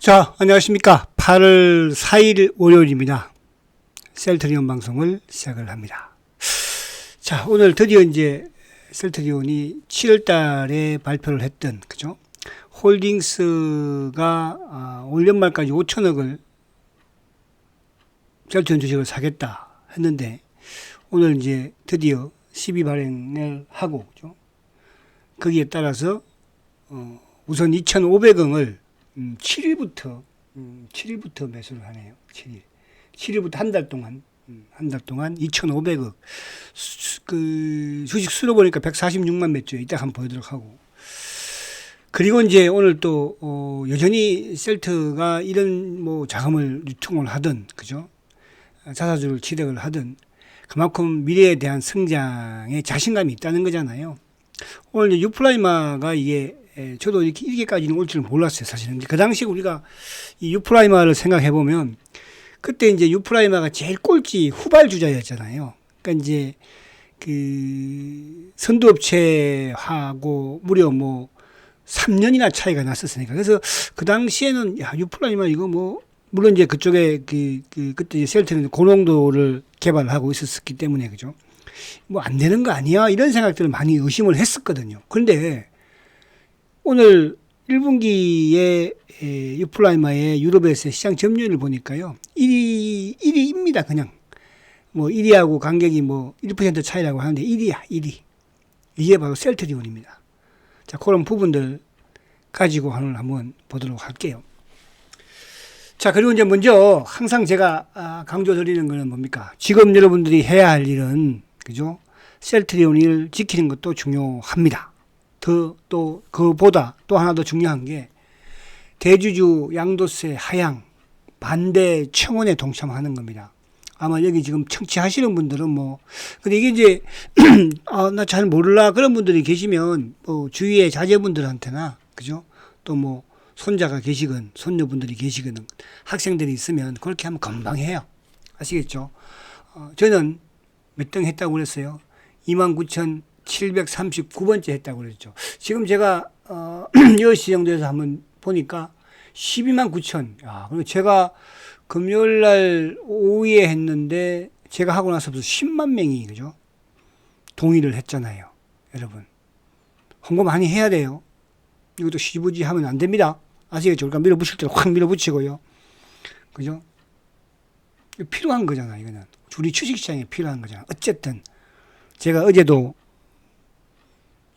자, 안녕하십니까. 8월 4일 월요일입니다. 셀트리온 방송을 시작을 합니다. 자, 오늘 드디어 이제 셀트리온이 7월 달에 발표를 했던, 그죠? 홀딩스가 올 연말까지 5천억을 셀트리온 주식을 사겠다 했는데, 오늘 이제 드디어 12 발행을 하고, 그죠? 거기에 따라서, 우선 2,500억을 7일부터 매수를 하네요. 7일부터 한 달 동안 2,500억. 그 주식 수로 보니까 146만 몇 주에 이따 한번 보여드리도록 하고. 그리고 이제 오늘 또 여전히 셀트가 이런 뭐 자금을 유통을 하든, 그죠? 자사주를 취득을 하든 그만큼 미래에 대한 성장에 자신감이 있다는 거잖아요. 오늘 이제 유플라이마가 이게 저도 이렇게까지는 올 줄은 몰랐어요, 사실은. 그 당시 우리가 이 유플라이마를 생각해 보면, 그때 이제 유플라이마가 제일 꼴찌 후발주자였잖아요. 그러니까 이제 그 선두업체하고 무려 뭐 3년이나 차이가 났었으니까. 그래서 그 당시에는 야, 유플라이마 이거 뭐, 물론 이제 그쪽에 그때 이제 셀트는 고농도를 개발하고 있었기 때문에, 그죠? 뭐 안 되는 거 아니야? 이런 생각들을 많이 의심을 했었거든요. 그런데 오늘 1분기에 유플라이마의 유럽에서의 시장 점유율을 보니까요. 1위입니다. 그냥. 뭐 1위하고 간격이 뭐 1% 차이라고 하는데 1위야. 1위. 이게 바로 셀트리온입니다. 자, 그런 부분들 가지고 오늘 한번 보도록 할게요. 자, 그리고 이제 먼저 항상 제가 강조드리는 거는 뭡니까? 지금 여러분들이 해야 할 일은, 그죠? 셀트리온을 지키는 것도 중요합니다. 또 그보다 또 하나 더 중요한 게 대주주 양도세 하향 반대 청원에 동참하는 겁니다. 아마 여기 지금 청취하시는 분들은 뭐 근데 이게 이제 나 잘 몰라 그런 분들이 계시면 뭐 주위의 자제분들한테나, 그죠? 또 뭐 손자가 계시건 손녀분들이 계시건 학생들이 있으면 그렇게 하면 금방 해요. 아시겠죠? 저는 몇 등 했다고 그랬어요? 29,739번째 했다고 그랬죠. 지금 제가 10시 정도에서 한번 보니까 129,000. 야, 그리고 제가 금요일 날 오후에 했는데 제가 하고 나서부터 10만 명이, 그죠? 동의를 했잖아요. 여러분. 홍보 많이 해야 돼요. 이것도 시부지 하면 안 됩니다. 아시겠죠? 그러니까 밀어붙일 때는 확 밀어붙이고요. 그죠? 필요한 거잖아, 이거는. 우리 주식시장에 필요한 거잖아. 어쨌든 제가 어제도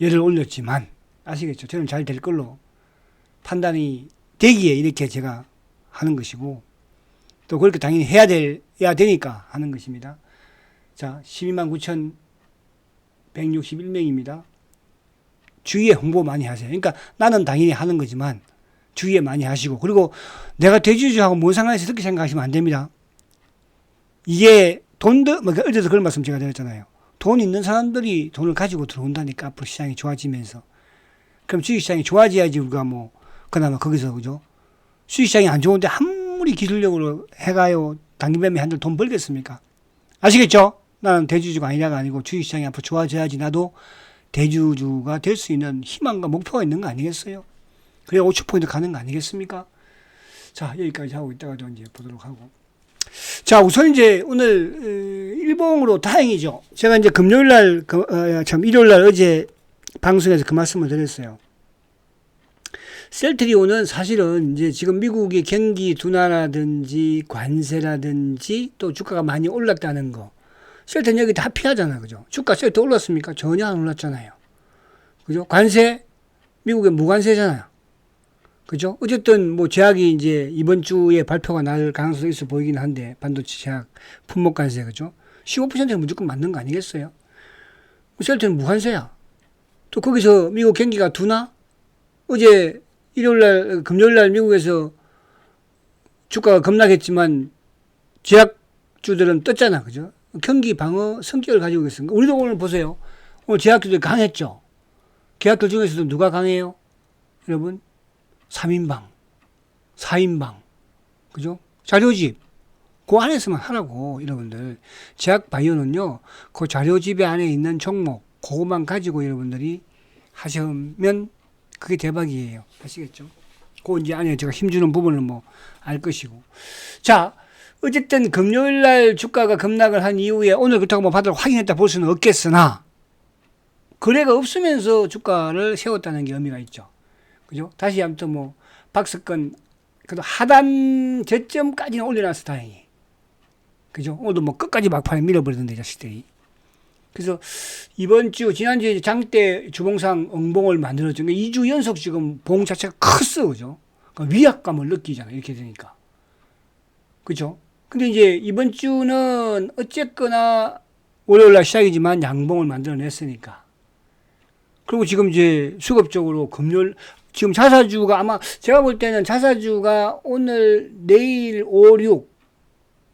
열을 올렸지만, 아시겠죠? 저는 잘 될 걸로 판단이 되기에 이렇게 제가 하는 것이고, 또 그렇게 당연히 해야 되니까 하는 것입니다. 자, 129,161명입니다. 주위에 홍보 많이 하세요. 그러니까 나는 당연히 하는 거지만, 주위에 많이 하시고, 그리고 내가 대주주하고 뭔 상관에서 그렇게 생각하시면 안 됩니다. 이게 어제도 그런 말씀 제가 드렸잖아요. 돈 있는 사람들이 돈을 가지고 들어온다니까, 앞으로 시장이 좋아지면서. 그럼 주식시장이 좋아져야지 우리가 뭐 그나마 거기서, 그죠? 주식시장이 안 좋은데 아무리 기술력으로 해가요 당기뱀이 한들 돈 벌겠습니까? 아시겠죠? 나는 대주주가 아니라가 아니고 주식시장이 앞으로 좋아져야지 나도 대주주가 될 수 있는 희망과 목표가 있는 거 아니겠어요? 그래야 5%포인트 가는 거 아니겠습니까? 자, 여기까지 하고 있다가도 이제 보도록 하고. 자, 우선 이제 오늘 일봉으로 다행이죠. 제가 이제 일요일 날 어제 방송에서 그 말씀을 드렸어요. 셀트리온은 사실은 이제 지금 미국의 경기 둔화라든지 관세라든지 또 주가가 많이 올랐다는 거. 셀트는 여기 다 피하잖아, 그죠? 주가 셀트 올랐습니까? 전혀 안 올랐잖아요. 그죠? 관세, 미국의 무관세잖아요. 그죠? 어쨌든 뭐 제약이 이제 이번 주에 발표가 날 가능성이 있어 보이긴 한데, 반도체 제약 품목 관세, 그죠? 15%는 무조건 맞는 거 아니겠어요? 셀트는 무관세야. 또 거기서 미국 경기가 둔화? 어제 금요일 날 미국에서 주가가 급락했지만 제약주들은 떴잖아, 그죠? 경기 방어 성격을 가지고 있습니다. 우리도 오늘 보세요. 오늘 제약주들이 강했죠? 제약들 중에서도 누가 강해요? 여러분? 3인방, 4인방, 그죠? 자료집, 그 안에서만 하라고, 여러분들. 제약 바이오는요, 그 자료집 안에 있는 종목, 그것만 가지고 여러분들이 하시면 그게 대박이에요. 아시겠죠? 그 이제 안에 제가 힘주는 부분은 뭐 알 것이고. 자, 어쨌든 금요일 날 주가가 급락을 한 이후에 오늘 그렇다고 뭐 바닥을 확인했다 볼 수는 없겠으나 거래가 없으면서 주가를 세웠다는 게 의미가 있죠. 그죠? 다시 아무튼 뭐 박스권 그래도 하단 저점까지는 올려놔서 다행히. 그죠? 오늘도 뭐 끝까지 막판에 밀어버리던데 자식들이. 그래서 이번 주 지난주에 장대 주봉상 응봉을 만들었죠. 2주 연속 지금 봉 자체가 컸어. 그죠? 그러니까 위압감을 느끼잖아. 이렇게 되니까. 그죠? 근데 이제 이번 주는 어쨌거나 월요일날 시작이지만 양봉을 만들어냈으니까. 그리고 지금 이제 수급적으로 금요일, 지금 자사주가 아마 제가 볼 때는 자사주가 오늘, 내일, 5, 6,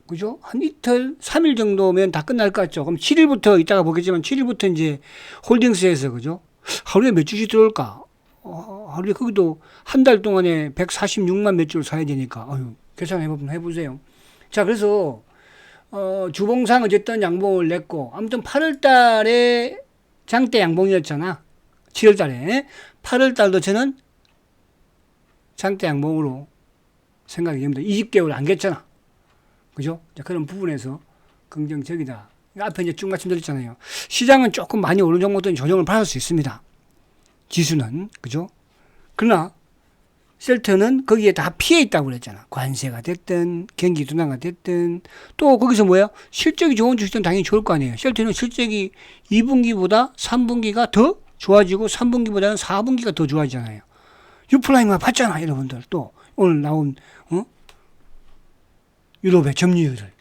그죠? 한 이틀, 3일 정도면 다 끝날 것 같죠? 그럼 7일부터 이따가 보겠지만 7일부터 이제 홀딩스에서, 그죠? 하루에 몇 주씩 들어올까? 하루에 거기도 한 달 동안에 146만 몇 주를 사야 되니까, 해보세요. 자, 그래서, 주봉상 어쨌든 양봉을 냈고, 아무튼 8월 달에 장대 양봉이었잖아. 7월 달에. 8월 달도 저는 장대 양봉으로 생각이 됩니다. 20개월 안 됐잖아. 그죠? 자, 그런 부분에서 긍정적이다. 앞에 이제 쭉 말씀드렸잖아요. 시장은 조금 많이 오른 종목들은 조정을 받을 수 있습니다. 지수는. 그죠? 그러나, 셀트는 거기에 다 피해 있다고 그랬잖아. 관세가 됐든, 경기 둔화가 됐든, 또 거기서 뭐야? 실적이 좋은 주식들은 당연히 좋을 거 아니에요. 셀트는 실적이 2분기보다 3분기가 더 좋아지고 3분기보다는 4분기가 더 좋아지잖아요. 유플라임만 봤잖아, 여러분들. 또, 오늘 나온, 유럽의 점유율을.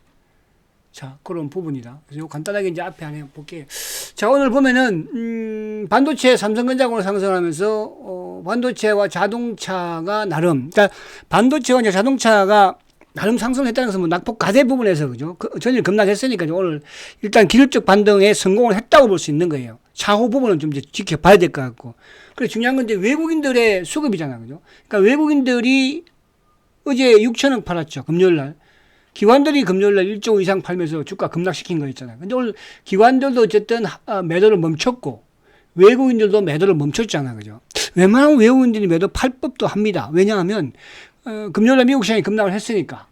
자, 그런 부분이다. 그래서 간단하게 이제 앞에 안에 볼게요. 자, 오늘 보면은, 반도체 삼성전자가 오늘 상승하면서, 반도체와 자동차가 나름, 그러니까 반도체와 이제 자동차가 나름 상승을 했다는 것은 뭐 낙폭 가대 부분에서, 그죠? 전일 급락했으니까 오늘 일단 기술적 반등에 성공을 했다고 볼 수 있는 거예요. 차후 부분은 좀 이제 지켜봐야 될 것 같고. 그래, 중요한 건 이제 외국인들의 수급이잖아, 그죠? 그러니까 외국인들이 어제 6천억 팔았죠, 금요일 날. 기관들이 금요일날 1조 이상 팔면서 주가 급락시킨 거 있잖아요. 근데 오늘 기관들도 어쨌든 매도를 멈췄고 외국인들도 매도를 멈췄잖아요. 그죠? 웬만하면 외국인들이 매도 팔 법도 합니다. 왜냐하면 금요일날 미국 시장이 급락을 했으니까.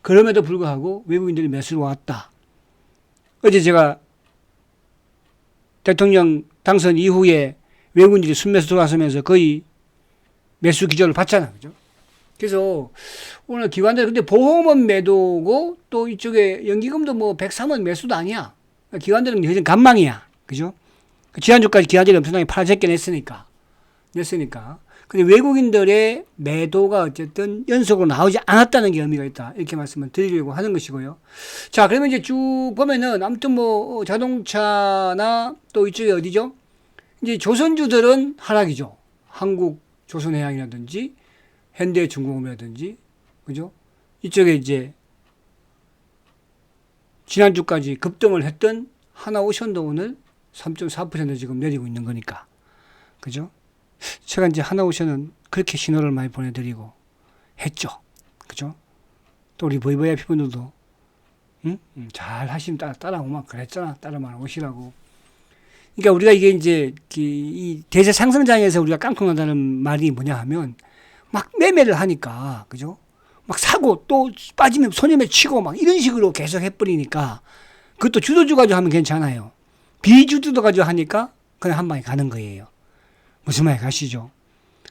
그럼에도 불구하고 외국인들이 매수로 왔다. 어제 제가 대통령 당선 이후에 외국인들이 순매수 들어와서면서 거의 매수 기조를 봤잖아요. 그죠? 그래서 오늘 기관들 근데 보험은 매도고 또 이쪽에 연기금도 뭐 103원 매수도 아니야. 기관들은 여전히 간망이야. 그죠? 지난주까지 기관들이 엄청나게 팔아제껴 냈으니까. 근데 외국인들의 매도가 어쨌든 연속으로 나오지 않았다는 게 의미가 있다. 이렇게 말씀을 드리려고 하는 것이고요. 자, 그러면 이제 쭉 보면은 아무튼 뭐 자동차나 또 이쪽에 어디죠? 이제 조선주들은 하락이죠. 한국 조선해양이라든지 현대중공업이라든지, 그죠? 이쪽에 이제, 지난주까지 급등을 했던 하나오션도 오늘 3.4% 지금 내리고 있는 거니까. 그죠? 제가 이제 하나오션은 그렇게 신호를 많이 보내드리고 했죠. 그죠? 또 우리 보이보이 피부들도, 응? 잘 하시면 따라오면 그랬잖아. 따라만 오시라고. 그러니까 우리가 이게 이제, 이 대세 상승장에서 우리가 깡통 난다는 말이 뭐냐 하면, 막 매매를 하니까, 그죠? 막 사고 또 빠지면 손님에 치고 막 이런 식으로 계속 해버리니까 그것도 주도주 가지고 하면 괜찮아요. 비주도도 가지고 하니까 그냥 한 방에 가는 거예요. 무슨 말이 가시죠?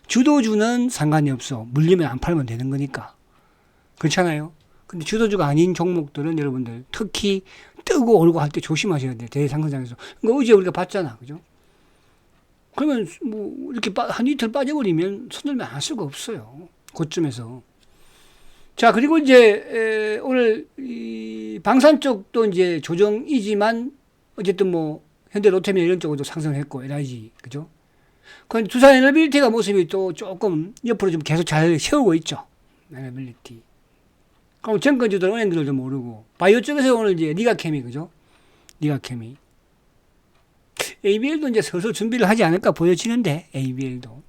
주도주는 상관이 없어. 물리면 안 팔면 되는 거니까. 그렇잖아요. 근데 주도주가 아닌 종목들은 여러분들 특히 뜨고 오르고 할 때 조심하셔야 돼요. 대상승장에서. 그러니까 어제 우리가 봤잖아. 그죠? 그러면 뭐 이렇게 한 이틀 빠져버리면 손들면 안 수가 없어요. 그쯤에서. 자, 그리고 이제 오늘 이 방산 쪽도 이제 조정이지만 어쨌든 뭐 현대 로템이나 이런 쪽으로도 상승했고 LIG, 그죠? 그 두산 에너빌리티가 모습이 또 조금 옆으로 좀 계속 잘 세우고 있죠. 에너빌리티. 그럼 정권주들 은행들도 좀 오르고 바이오 쪽에서 오늘 이제 리가케미, 그죠? 리가케미. ABL도 이제 슬슬 준비를 하지 않을까 보여지는데, ABL도.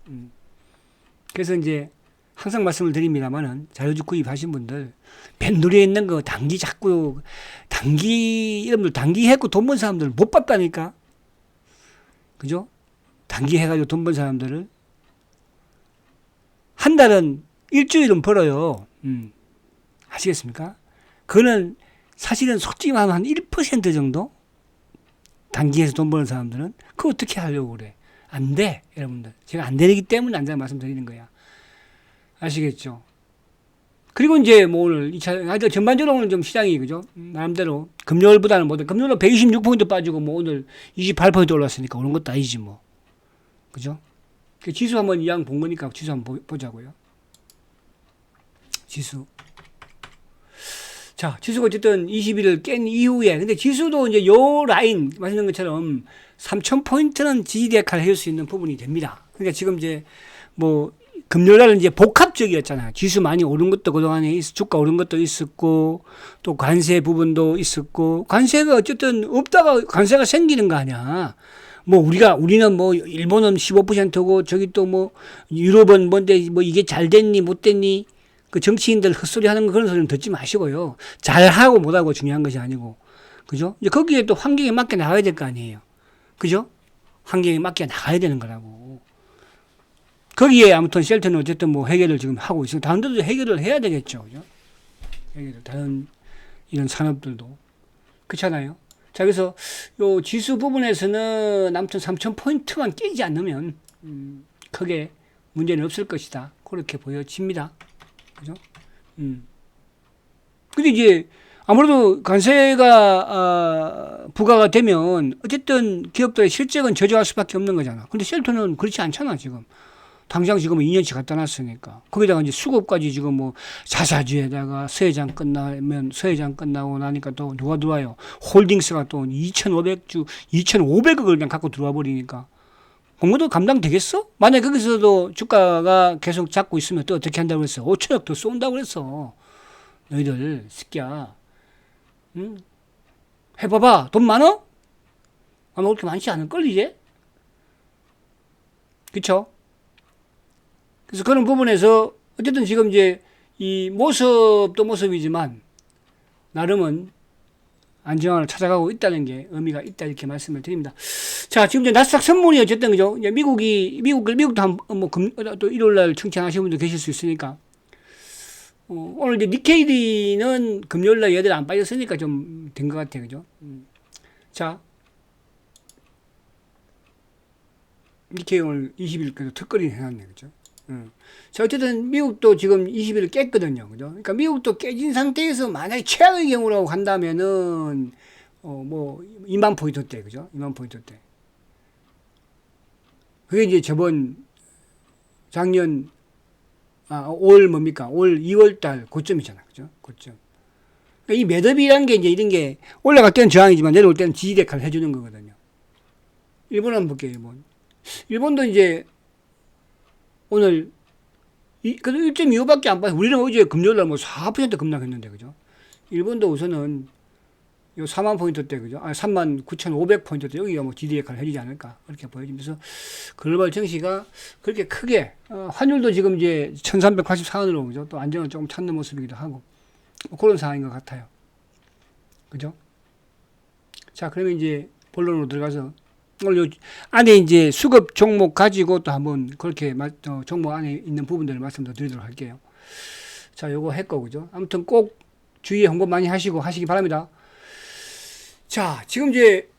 그래서 이제 항상 말씀을 드립니다만은 자료주 구입하신 분들, 뱃놀이에 있는 거 단기 자꾸, 여러분들 단기 해고 돈 번 사람들 못 봤다니까. 그죠? 단기 해가지고 돈 번 사람들을 한 달은 일주일은 벌어요. 아시겠습니까? 그거는 사실은 솔직히 말하면 한 1% 정도? 단기에서 돈 버는 사람들은 그거 어떻게 하려고 그래? 안 돼, 여러분들. 제가 안 되기 때문에 안 된다고 말씀드리는 거야. 아시겠죠? 그리고 이제 뭐 오늘 2차, 하여튼 전반적으로 오늘 좀 시장이, 그죠? 나름대로 금요일보다는 뭐, 금요일은 126포인트 빠지고 뭐 오늘 28포인트 올랐으니까 오는 것도 아니지 뭐. 그죠? 지수 한번 이왕 본 거니까 지수 한번 보자고요. 지수. 자, 지수가 어쨌든 20일을 깬 이후에, 근데 지수도 이제 요 라인, 말씀드린 것처럼 3,000포인트는 지지 역할을 해줄 수 있는 부분이 됩니다. 그러니까 지금 이제 뭐, 금요일날은 이제 복합적이었잖아요. 지수 많이 오른 것도 그동안에 주가 오른 것도 있었고, 또 관세 부분도 있었고, 관세가 어쨌든 없다가 관세가 생기는 거 아니야. 뭐 우리는 뭐 일본은 15%고 저기 또 뭐 유럽은 뭔데 뭐 이게 잘 됐니 못 됐니 그 정치인들 헛소리 하는 거 그런 소리는 듣지 마시고요. 잘하고 못하고 중요한 것이 아니고. 그죠? 이제 거기에 또 환경에 맞게 나가야 될 거 아니에요. 그죠? 환경에 맞게 나가야 되는 거라고. 거기에 아무튼 쉘터는 어쨌든 뭐 해결을 지금 하고 있어요. 다른 데도 해결을 해야 되겠죠. 그죠? 해결을, 다른 이런 산업들도. 그렇잖아요. 자, 그래서 요 지수 부분에서는 아무튼 3,000포인트만 깨지 않으면, 크게 문제는 없을 것이다. 그렇게 보여집니다. 그죠? 근데 이제 아무래도 관세가, 부과가 되면 어쨌든 기업들의 실적은 저조할 수밖에 없는 거잖아. 근데 쉘터는 그렇지 않잖아, 지금. 당장 지금 2년치 갖다 놨으니까. 거기다가 이제 수급까지 지금 뭐 자사주에다가 서해장 끝나고 나니까 또 누가 들어와요? 홀딩스가 또 2,500주, 2,500억을 그냥 갖고 들어와 버리니까. 공모도 감당되겠어? 만약에 거기서도 주가가 계속 잡고 있으면 또 어떻게 한다고 그랬어? 5천억 더 쏜다고 그랬어. 너희들, 새끼야. 응? 해봐봐. 돈 많어? 아마 그렇게 많지 않을걸, 이제? 그쵸? 그래서 그런 부분에서 어쨌든 지금 이제 이 모습도 모습이지만 나름은 안정화를 찾아가고 있다는 게 의미가 있다 이렇게 말씀을 드립니다. 자, 지금 이제 나스닥 선물이 어쨌든 그죠? 이제 미국도 또 일요일 날 청취하시는 분도 계실 수 있으니까 오늘 이제 니케이디는 금요일 날 얘들 안 빠졌으니까 좀 된 것 같아요, 그죠? 자, 니케이 오늘 20일까지 특거리 해놨네, 그죠? 자, 어쨌든 미국도 지금 20일을 깼거든요. 그죠? 그러니까 미국도 깨진 상태에서 만약에 최악의 경우라고 간다면은, 뭐, 2만 포인트 때, 그죠? 2만 포인트 때. 그게 이제 작년, 올 2월 달 고점이잖아. 그죠? 고점. 그러니까 이 매듭이라는 게 이제 이런 게 올라갈 때는 저항이지만 내려올 때는 지지 역할을 해주는 거거든요. 일본 한번 볼게요, 일본. 일본도 이제 오늘 그래도 1.25밖에 안 빠져. 우리는 어제 금요일날 뭐 4% 급락했는데, 그죠? 일본도 우선은 요 4만 포인트 때, 그죠? 39,500포인트 때 여기가 뭐 지지 역할을 해주지 않을까. 그렇게 보여지면서 글로벌 증시가 그렇게 크게, 환율도 지금 이제 1384원으로, 그죠? 또 안정을 조금 찾는 모습이기도 하고, 뭐 그런 상황인 것 같아요. 그죠? 자, 그러면 이제 본론으로 들어가서 오늘 안에 이제 수급 종목 가지고 또 한번 그렇게 종목 안에 있는 부분들을 말씀도 드리도록 할게요. 자, 요거 했고, 그죠? 아무튼 꼭 주위에 홍보 많이 하시기 바랍니다. 자, 지금 이제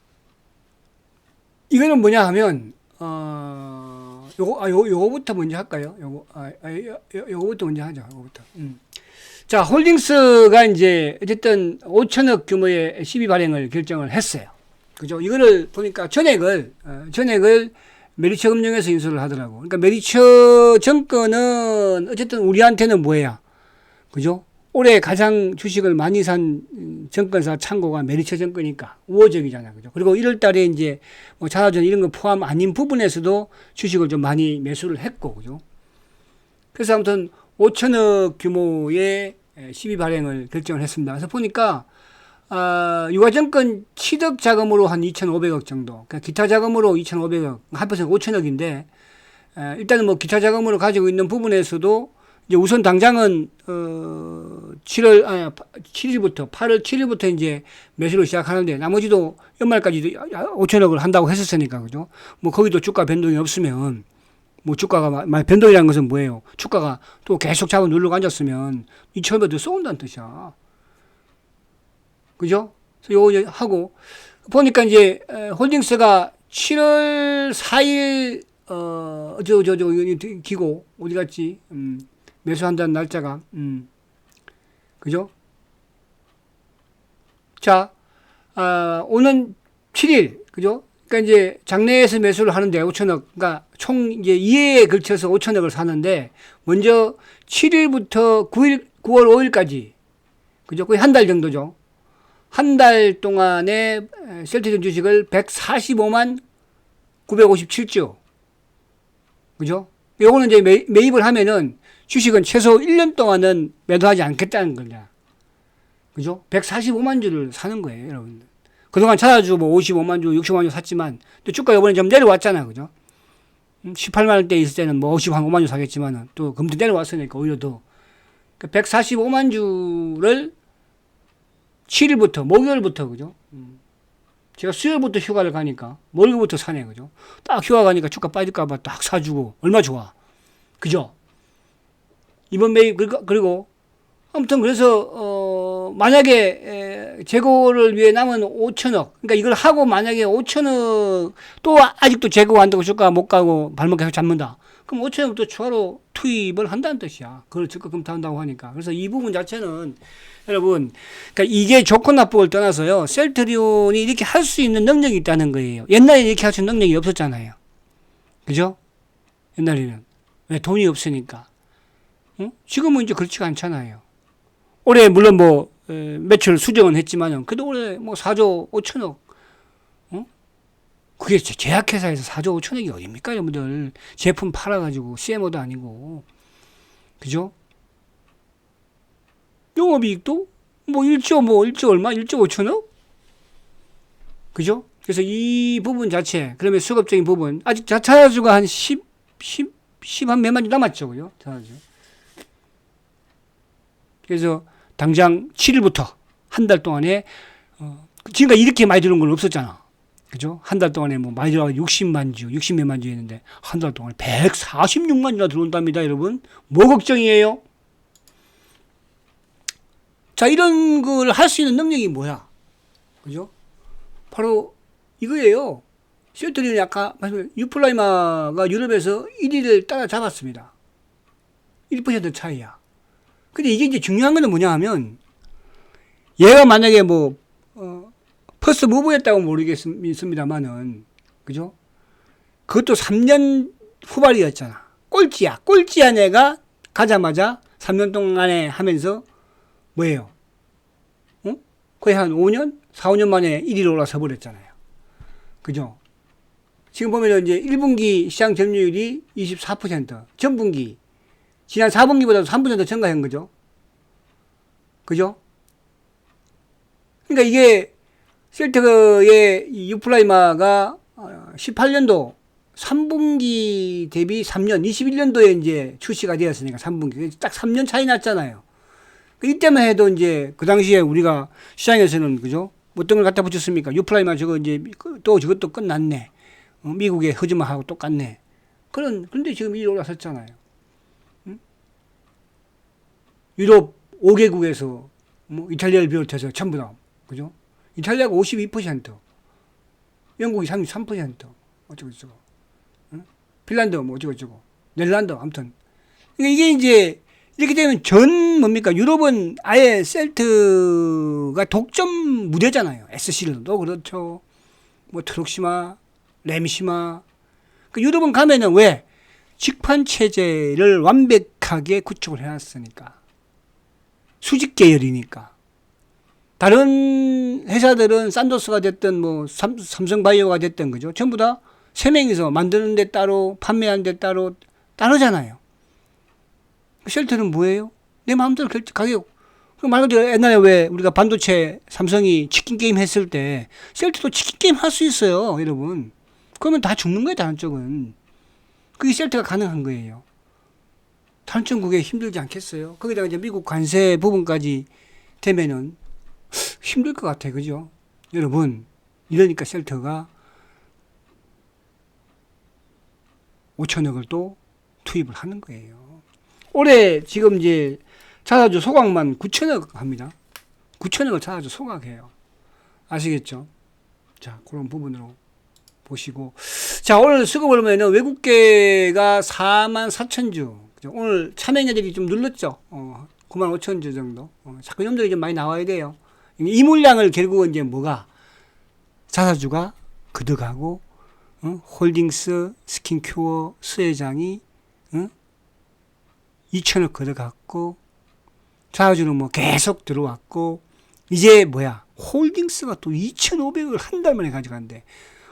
이거는 뭐냐 하면, 요거부터 먼저 할까요? 요거부터 먼저 하죠. 요거부터. 자, 홀딩스가 이제 어쨌든 5천억 규모의 시비 발행을 결정을 했어요. 그죠? 이거를 보니까 전액을 메리처 금융에서 인수를 하더라고. 그러니까 메리처 정권은 어쨌든 우리한테는 뭐야? 그죠? 올해 가장 주식을 많이 산 정권사 창고가 메리처 정권이니까 우호적이잖아. 그죠? 그리고 1월 달에 이제 뭐 자사전 이런 거 포함 아닌 부분에서도 주식을 좀 많이 매수를 했고, 그죠? 그래서 아무튼 5천억 규모의 시비 발행을 결정을 했습니다. 그래서 보니까 유가증권 취득 자금으로 한 2,500억 정도, 그러니까 기타 자금으로 2,500억, 합해서 5천억인데, 일단은 뭐 기타 자금으로 가지고 있는 부분에서도 이제 우선 당장은 8월 7일부터 이제 매수를 시작하는데, 나머지도 연말까지 5천억을 한다고 했었으니까, 그죠? 뭐 거기도 주가 변동이 없으면 뭐 주가가 변동이라는 것은 뭐예요? 주가가 또 계속 잡아 누르고 앉았으면 2,500원 더 쏘는다는 뜻이야. 그죠? 그래서 요거 하고 보니까 이제 홀딩스가 7월 4일 저 기고 어디 갔지? 매수한다는 날짜가 그죠? 자, 오는 7일 그죠? 그러니까 이제 장내에서 매수를 하는데 5천억, 그러니까 총 이제 2회에 걸쳐서 5천억을 사는데 먼저 7일부터 9월 5일까지 그죠? 거의 한 달 정도죠. 한 달 동안에 셀트리온 주식을 145만 957주. 그죠? 요거는 이제 매입을 하면은 주식은 최소 1년 동안은 매도하지 않겠다는 거냐. 그죠? 145만 주를 사는 거예요, 여러분. 그동안 찾아주고 뭐 55만 주, 65만 주 샀지만, 또 주가 이번에 좀 내려왔잖아. 그죠? 18만 원대 있을 때는 뭐 55만 주 사겠지만은 또 금리 내려왔으니까 오히려 더. 145만 주를 7일부터, 목요일부터, 그죠? 제가 수요일부터 휴가를 가니까, 목요일부터 사네, 그죠? 딱 휴가 가니까 주가 빠질까봐 딱 사주고, 얼마 좋아. 그죠? 이번 매입, 그리고, 아무튼 그래서, 만약에, 재고를 위해 남은 5천억, 그러니까 이걸 하고 만약에 5천억, 또 아직도 재고가 안 되고 주가가 못 가고 발목 계속 잡는다. 그럼 5천억 또 추가로 투입을 한다는 뜻이야. 그걸 적극 검토한다고 하니까. 그래서 이 부분 자체는 여러분, 그러니까 이게 좋고 나쁘고를 떠나서요. 셀트리온이 이렇게 할 수 있는 능력이 있다는 거예요. 옛날에 이렇게 할 수 있는 능력이 없었잖아요. 그죠? 옛날에는. 왜? 돈이 없으니까. 응? 지금은 이제 그렇지가 않잖아요. 올해 물론 뭐 매출 수정은 했지만요. 그래도 올해 뭐 4조 5천억. 응? 그게 제약회사에서 4조 5천억이 어딥니까, 여러분들. 제품 팔아가지고 CMO도 아니고. 그죠? 영업이익도 뭐 1조 얼마? 1조 5천억? 그죠? 그래서 이 부분 자체, 그러면 수급적인 부분, 아직 자사주가 한 10 한 몇만 주 남았죠. 그죠? 자사주. 그래서 당장 7일부터 한 달 동안에, 지금까지 이렇게 많이 들어온 건 없었잖아. 그죠? 한 달 동안에 뭐 많이 들어가 60만 주, 60몇만 주 했는데, 한 달 동안에 146만 주나 들어온답니다, 여러분. 뭐 걱정이에요? 자, 이런 걸 할 수 있는 능력이 뭐야? 그죠? 바로 이거예요. 셀트리온이 아까 말씀드린 유플라이마가 유럽에서 1위를 따라잡았습니다. 1% 차이야. 근데 이게 이제 중요한 건 뭐냐 하면, 얘가 만약에 뭐, 퍼스트 무브였다고 모르겠습니다만은, 그죠? 그것도 3년 후발이었잖아. 꼴찌야. 꼴찌한 애가 가자마자 3년 동안에 하면서 뭐예요? 거의 한 5년? 4, 5년 만에 1위로 올라서 버렸잖아요. 그죠? 지금 보면 이제 1분기 시장 점유율이 24%, 전분기, 지난 4분기보다도 3% 증가한 거죠. 그죠? 그러니까 이게 셀트의 유플라이마가 18년도 3분기 대비 3년, 21년도에 이제 출시가 되었으니까 3분기. 딱 3년 차이 났잖아요. 이때만 해도 이제 그 당시에 우리가 시장에서는 그죠? 어떤 걸 갖다 붙였습니까? 유플라이마 저거 이제 또 저것도 끝났네. 미국의 허즈마하고 똑같네. 그런데 지금 이 올라섰잖아요. 응? 유럽 5개국에서 뭐 이탈리아를 비롯해서 전부 다 그죠? 이탈리아가 52%, 영국이 33%, 어쩌고저쩌고, 응? 핀란드 뭐 어쩌고저쩌고, 네덜란드 아무튼. 그러니까 이게 이제 이렇게 되면 뭡니까? 유럽은 아예 셀트가 독점 무대잖아요. SC도 그렇죠. 뭐 트럭시마, 램시마. 그 유럽은 가면은 왜? 직판 체제를 완벽하게 구축을 해놨으니까. 수직 계열이니까. 다른 회사들은 산도스가 됐든 뭐 삼성바이오가 됐든 그죠? 전부 다 세 명이서 만드는 데 따로 판매하는 데 따로 다르잖아요. 셀트는 뭐예요? 내 마음대로 가격. 말 그대로 옛날에 왜 우리가 반도체 삼성이 치킨 게임 했을 때 셀트도 치킨 게임 할 수 있어요, 여러분. 그러면 다 죽는 거예요, 다른 쪽은. 그게 셀트가 가능한 거예요. 다른 쪽 그게 힘들지 않겠어요? 거기다가 이제 미국 관세 부분까지 되면은 힘들 것 같아, 그죠? 여러분, 이러니까 셀트가 5천억을 또 투입을 하는 거예요. 올해 지금 이제 자사주 소각만 9천억 합니다. 9천억을 자사주 소각해요. 아시겠죠? 자, 그런 부분으로 보시고. 자, 오늘 수급을 보면은 외국계가 4만 4천 주. 오늘 참여자들이 좀 눌렀죠. 9만 5천 주 정도. 자꾸 놈들이 좀 많이 나와야 돼요. 이 물량을 결국은 이제 뭐가 자사주가 그득하고, 홀딩스, 스킨큐어, 수혜장이 2천억 그득했고, 자사주는 뭐 계속 들어왔고, 이제 뭐야 홀딩스가 또 2,500을 한 달 만에 가져간대.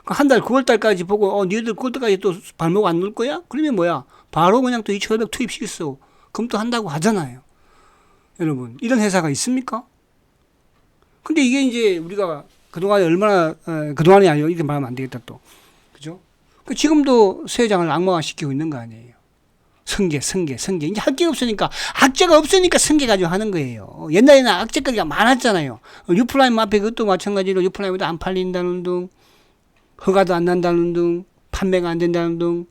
한 달 9월달까지 보고 니들 9월달까지 또 발목 안 놓을 거야? 그러면 뭐야 바로 그냥 또 2,500 투입시켰어. 검토한다고 하잖아요. 여러분 이런 회사가 있습니까? 근데 이게 이제 우리가 그동안에 얼마나 그동안이 아니고 이렇게 말하면 안 되겠다 또. 그죠? 지금도 수혜장을 악마화시키고 있는 거 아니에요. 승계. 이제 할 게 없으니까, 악재가 없으니까 승계 가지고 하는 거예요. 옛날에는 악재거리가 많았잖아요. 유플라임 앞에 그것도 마찬가지로 유플라임도 안 팔린다는 등, 허가도 안 난다는 등, 판매가 안 된다는 등,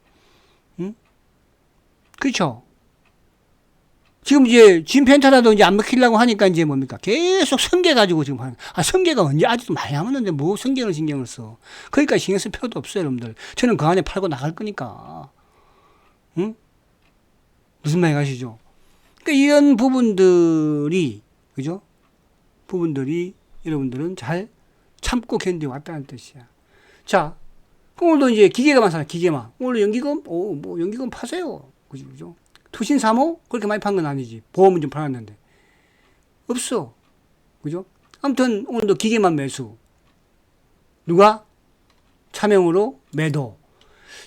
그렇죠? 지금 이제 진펜타라도 이제 안 먹히려고 하니까 이제 뭡니까? 계속 승계 가지고 지금 하는, 승계가 언제 아직도 많이 남았는데 뭐 승계를 신경을 써. 그러니까 신경 쓸 필요도 없어요, 여러분들. 저는 그 안에 팔고 나갈 거니까. 무슨 말이 가시죠? 그러니까 이런 부분들이, 그죠? 부분들이 여러분들은 잘 참고 견디고 왔다는 뜻이야. 자, 오늘도 이제 기계가만 사요, 기계만. 오늘 연기금? 뭐 연기금 파세요. 그죠? 투신 3호? 그렇게 많이 판 건 아니지. 보험은 좀 팔았는데. 없어. 그죠? 아무튼 오늘도 기계만 매수. 누가? 차명으로 매도.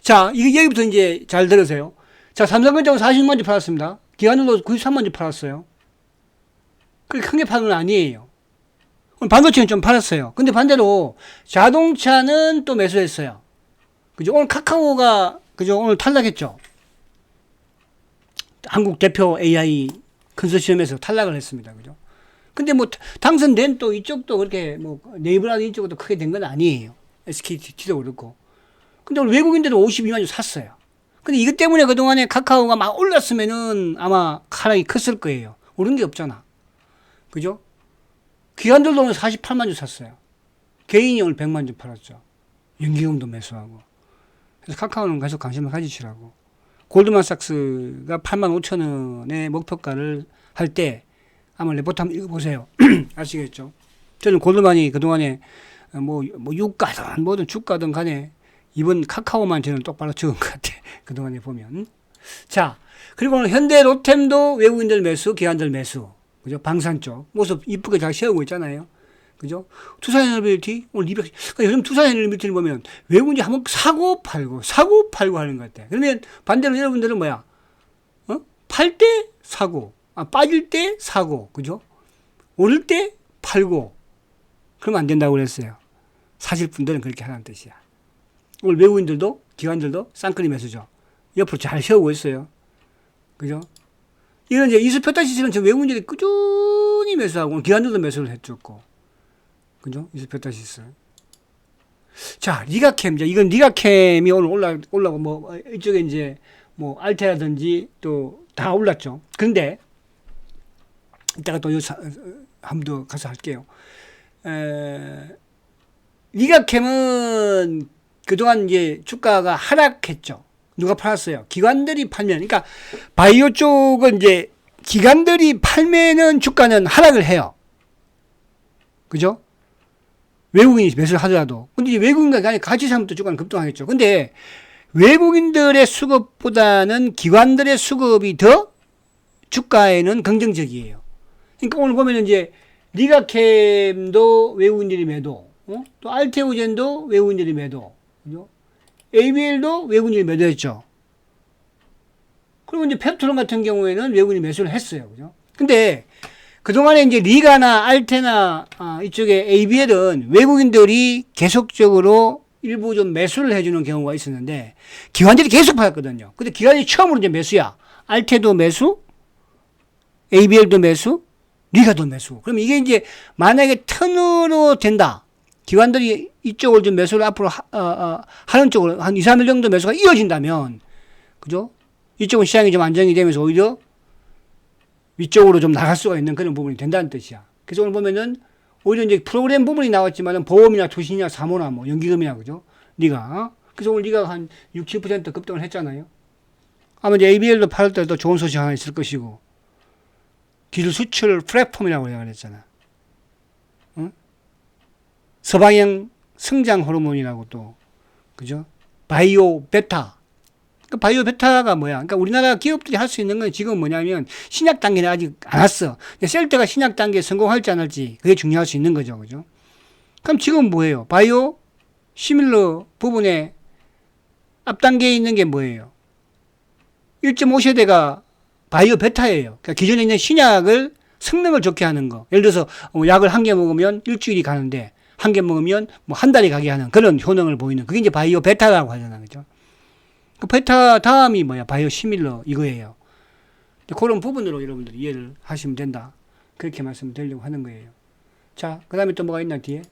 자, 이게 여기부터 이제 잘 들으세요. 자, 삼성전자는 46만 주 팔았습니다. 기관으로 93만 주 팔았어요. 그렇게 큰 게 파는 건 아니에요. 오늘 반도체는 좀 팔았어요. 근데 반대로 자동차는 또 매수했어요. 그죠? 오늘 카카오가, 그죠? 오늘 탈락했죠? 한국 대표 AI 컨소시엄에서 탈락을 했습니다. 그죠? 근데 뭐 당선된 또 이쪽도 그렇게 뭐 네이버라든 이쪽도 크게 된 건 아니에요. SKT도 그렇고. 근데 오늘 외국인들은 52만 주 샀어요. 근데 이것 때문에 그동안에 카카오가 막 올랐으면은 아마 하락이 컸을 거예요. 오른 게 없잖아. 그죠? 기관들도 오늘 48만 주 샀어요. 개인이 오늘 100만 주 팔았죠. 연기금도 매수하고. 그래서 카카오는 계속 관심을 가지시라고. 골드만삭스가 8만 5천 원의 목표가를 할 때 아마 레포트 한번 읽어보세요. 아시겠죠? 저는 골드만이 그동안에 뭐 유가든 뭐든 주가든 간에 이번 카카오만 저는 똑바로 적은 것 같아. 그동안에 보면. 자, 그리고 오늘 현대 로템도 외국인들 매수, 기관들 매수. 그죠? 방산 쪽. 모습 이쁘게 잘 세우고 있잖아요. 그죠? 투자에너빌리티, 오늘 200, 그러니까 요즘 투자에너빌리티를 보면 외국인이 한번 사고 팔고 하는 것 같아. 그러면 반대로 여러분들은 뭐야? 팔 때 사고, 빠질 때 사고, 그죠? 오를 때 팔고. 그러면 안 된다고 그랬어요. 사실 분들은 그렇게 하라는 뜻이야. 오늘 외국인들도 기관들도 쌍끌이 매수죠. 옆으로 잘 세우고 있어요. 그죠? 이런 이제 이수표타시스는 저 외국인들이 꾸준히 매수하고 기관들도 매수를 해줬고. 그죠? 이수표타시스. 자, 리가캠. 이건 리가캠이 오늘 올라고 뭐 이쪽에 이제 뭐 알테라든지 또 다 올랐죠. 근데 이따가 또 한 번 더 가서 할게요. 리가캠은 그동안 이제 주가가 하락했죠. 누가 팔았어요? 기관들이 팔면. 그러니까 바이오 쪽은 이제 기관들이 팔면은 주가는 하락을 해요. 그죠? 외국인이 매수를 하더라도. 근데 이제 외국인과 같이 사면 또 주가는 급등하겠죠. 근데 외국인들의 수급보다는 기관들의 수급이 더 주가에는 긍정적이에요. 그러니까 오늘 보면 이제 리가캠도 외국인들이 매도, 또 알테오젠도 외국인들이 매도, 그죠? ABL도 외국인들이 매도했죠. 그리고 이제 펩트론 같은 경우에는 외국인이 매수를 했어요. 그죠? 근데 그동안에 이제 리가나 알테나 이쪽에 ABL은 외국인들이 계속적으로 일부 좀 매수를 해주는 경우가 있었는데 기관들이 계속 팔았거든요. 근데 기관이 처음으로 이제 매수야. 알테도 매수, ABL도 매수, 리가도 매수. 그럼 이게 이제 만약에 턴으로 된다. 기관들이 이쪽을 좀 매수를 앞으로 하는 쪽으로 한 2, 3일 정도 매수가 이어진다면 그죠? 이쪽은 시장이 좀 안정이 되면서 오히려 위쪽으로 좀 나갈 수가 있는 그런 부분이 된다는 뜻이야. 그래서 오늘 보면은 오히려 이제 프로그램 부분이 나왔지만은 보험이나 투신이나 사모나 뭐 연기금이나 그죠? 네가. 그래서 오늘 네가 한 6, 7% 급등을 했잖아요. 아마 이제 ABL도 8월달에 또 좋은 소식 하나 있을 것이고 기술 수출 플랫폼이라고 내가 그랬잖아. 응? 서방형 성장 호르몬이라고 또 그죠? 바이오 베타. 그 바이오 베타가 뭐야? 그러니까 우리나라 기업들이 할 수 있는 건 지금 뭐냐면 신약 단계는 아직 안 왔어. 셀트가 신약 단계에 성공할지 안 할지 그게 중요할 수 있는 거죠. 그죠? 그럼 지금 뭐예요? 바이오 시밀러 부분에 앞 단계에 있는 게 뭐예요? 1.5세대가 바이오 베타예요. 그러니까 기존에 있는 신약을 성능을 좋게 하는 거. 예를 들어서 약을 한 개 먹으면 일주일이 가는데 한 개 먹으면 뭐 한 달이 가게 하는 그런 효능을 보이는 그게 이제 바이오 베타라고 하잖아. 그죠? 그 베타 다음이 뭐야? 바이오 시밀러 이거예요. 그런 부분으로 여러분들이 이해를 하시면 된다. 그렇게 말씀드리려고 하는 거예요. 자, 그 다음에 또 뭐가 있나 뒤에?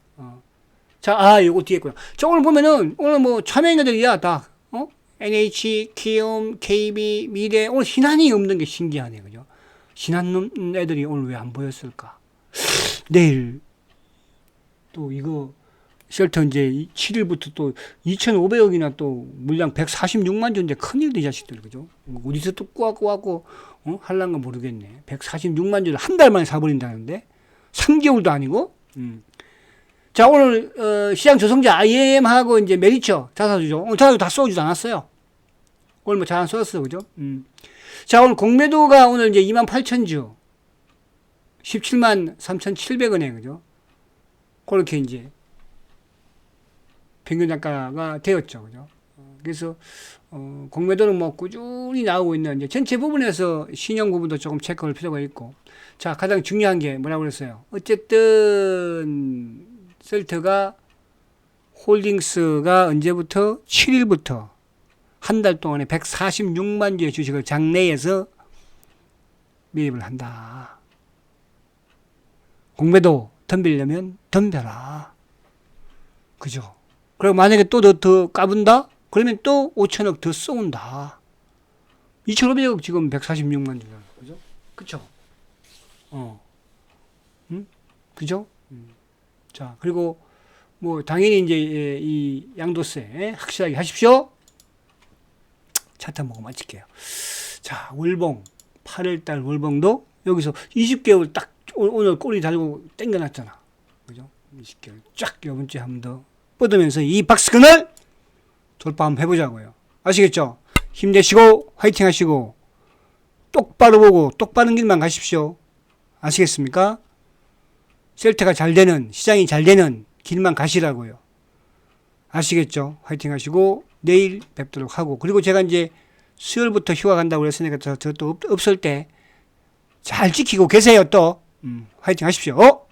자, 요거 뒤에 있고요. 자, 오늘 보면은 오늘 뭐 참여인들이야 다 NH, 키움, KB, 미래 오늘 신한이 없는 게 신기하네. 그죠? 신한 애들이 오늘 왜 안 보였을까? 내일 또 이거 쉘터 이제 7일부터 또 2,500억이나 또 물량 146만 주인데 큰일이다 이 자식들. 그죠? 어디서 또 꾸갖고 할란가 모르겠네. 146만 주를 한 달 만에 사버린다는데 3개월도 아니고. 자, 오늘 시장 조성자 IM하고 이제 메리처 자사주죠. 오늘 자사주 다 쏘지도 않았어요. 오늘 뭐 잘 안 쏘았어. 그죠? 자, 오늘 공매도가 오늘 이제 28,000주 17만 3,700원에 그죠? 그렇게 이제 평균 단가가 되었죠. 그죠? 그래서 공매도는 뭐 꾸준히 나오고 있는 이제 전체 부분에서 신용 부분도 조금 체크할 필요가 있고. 자, 가장 중요한 게 뭐라고 그랬어요? 어쨌든 셀트가 홀딩스가 언제부터? 7일부터 한 달 동안에 146만 주의 주식을 장내에서 매입을 한다. 공매도 덤비려면 덤벼라. 그죠? 그리고 만약에 또 더 까분다? 그러면 또 5천억 더 쏘온다. 2,500억 지금 146만 주잖아. 그죠? 그쵸? 그죠? 자, 그리고 뭐 당연히 이제 이 양도세 확실하게 하십시오. 차트 보고 마칠게요. 자, 월봉 8월달 월봉도 여기서 20개월 딱 오늘 꼬리 달고 땡겨놨잖아. 그죠? 20개월 쫙 이번 주에 한 번 더 뻗으면서 이 박스권을 돌파 한번 해보자고요. 아시겠죠? 힘내시고 화이팅 하시고 똑바로 보고 똑바른 길만 가십시오. 아시겠습니까? 셀트가 잘 되는 시장이 잘 되는 길만 가시라고요. 아시겠죠? 화이팅 하시고 내일 뵙도록 하고 그리고 제가 이제 수요일부터 휴가 간다고 그랬으니까 저 또 없을 때 잘 지키고 계세요. 또 화이팅 하십시오.